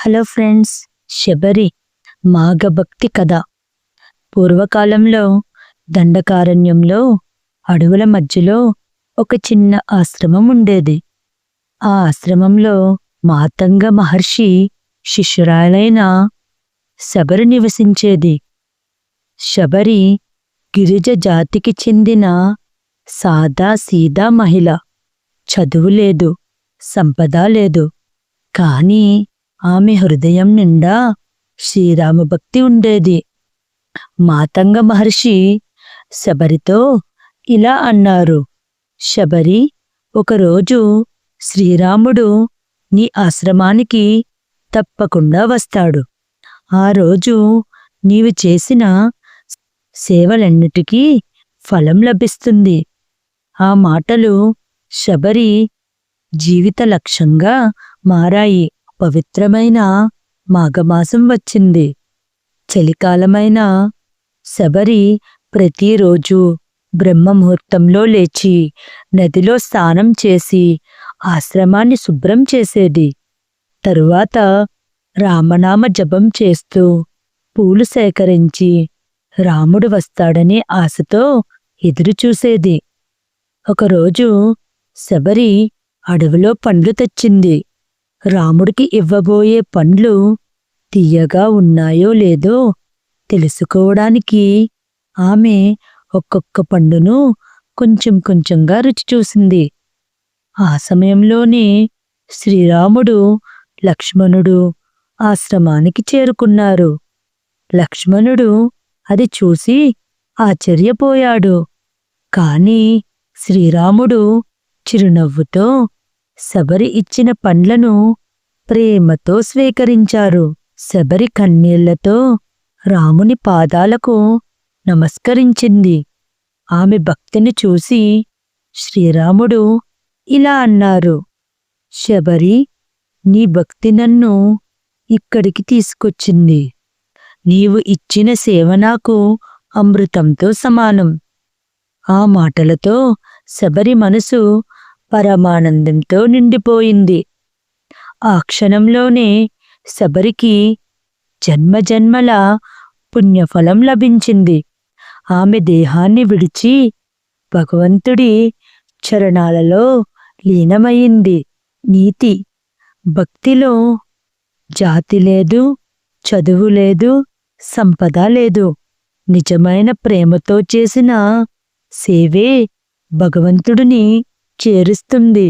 Hello friends, Sabari మాఘభక్తి కథ. పూర్వకాలంలో దండకారణ్యంలో అడవుల మధ్యలో ఒక చిన్న ఆశ్రమం ఉండేది. ఆ ఆశ్రమంలో మాతంగ మహర్షి శిష్యురాలైన శబరి నివసించేది. శబరి గిరిజ జాతికి చెందిన సాదా సీదా మహిళ. చదువు లేదు, సంపద లేదు, కానీ ఆమె హృదయం నిండా శ్రీరామభక్తి ఉండేది. మాతంగ మహర్షి శబరితో ఇలా అన్నారు: శబరి, ఒకరోజు శ్రీరాముడు నీ ఆశ్రమానికి తప్పకుండా వస్తాడు. ఆ రోజు నీవు చేసిన సేవలన్నిటికీ ఫలం లభిస్తుంది. ఆ మాటలు శబరి జీవిత లక్ష్యంగా మారాయి. పవిత్రమైన మాఘమాసం వచ్చింది. చలికాలమైన శబరి ప్రతిరోజు బ్రహ్మముహూర్తంలో లేచి నదిలో స్నానం చేసి ఆశ్రమాన్ని శుభ్రం చేసేది. తరువాత రామనామ జపం చేస్తూ పూలు సేకరించి రాముడు వస్తాడనే ఆశతో ఎదురుచూసేది. ఒకరోజు శబరి అడవిలో పండ్లు తెచ్చింది. రాముడికి ఇవ్వబోయే పండ్లు తీయగా ఉన్నాయో లేదో తెలుసుకోవడానికి ఆమె ఒక్కొక్క పండును కొంచెం కొంచెంగా రుచి చూసింది. ఆ సమయంలోనే శ్రీరాముడు, లక్ష్మణుడు ఆశ్రమానికి చేరుకున్నారు. లక్ష్మణుడు అది చూసి ఆశ్చర్యపోయాడు. కాని శ్రీరాముడు చిరునవ్వుతో శబరి ఇచ్చిన పండ్లను ప్రేమతో స్వీకరించారు. శబరి కన్నీళ్లతో రాముని పాదాలకు నమస్కరించింది. ఆమె భక్తిని చూసి శ్రీరాముడు ఇలా అన్నారు: శబరి, నీ భక్తి నన్ను ఇక్కడికి తీసుకొచ్చింది. నీవు ఇచ్చిన సేవ నాకు అమృతంతో సమానం. ఆ మాటలతో శబరి మనసు పరమానందంతో నిండిపోయింది. ఆ క్షణంలోనే శబరికి జన్మజన్మల పుణ్యఫలం లభించింది. ఆమె దేహాన్ని విడిచి భగవంతుడి చరణాలలో లీనమయ్యింది. నీతి: భక్తిలో జాతి లేదు, చదువు లేదు, సంపద లేదు. నిజమైన ప్రేమతో చేసిన సేవే భగవంతుడిని చేరుస్తుంది.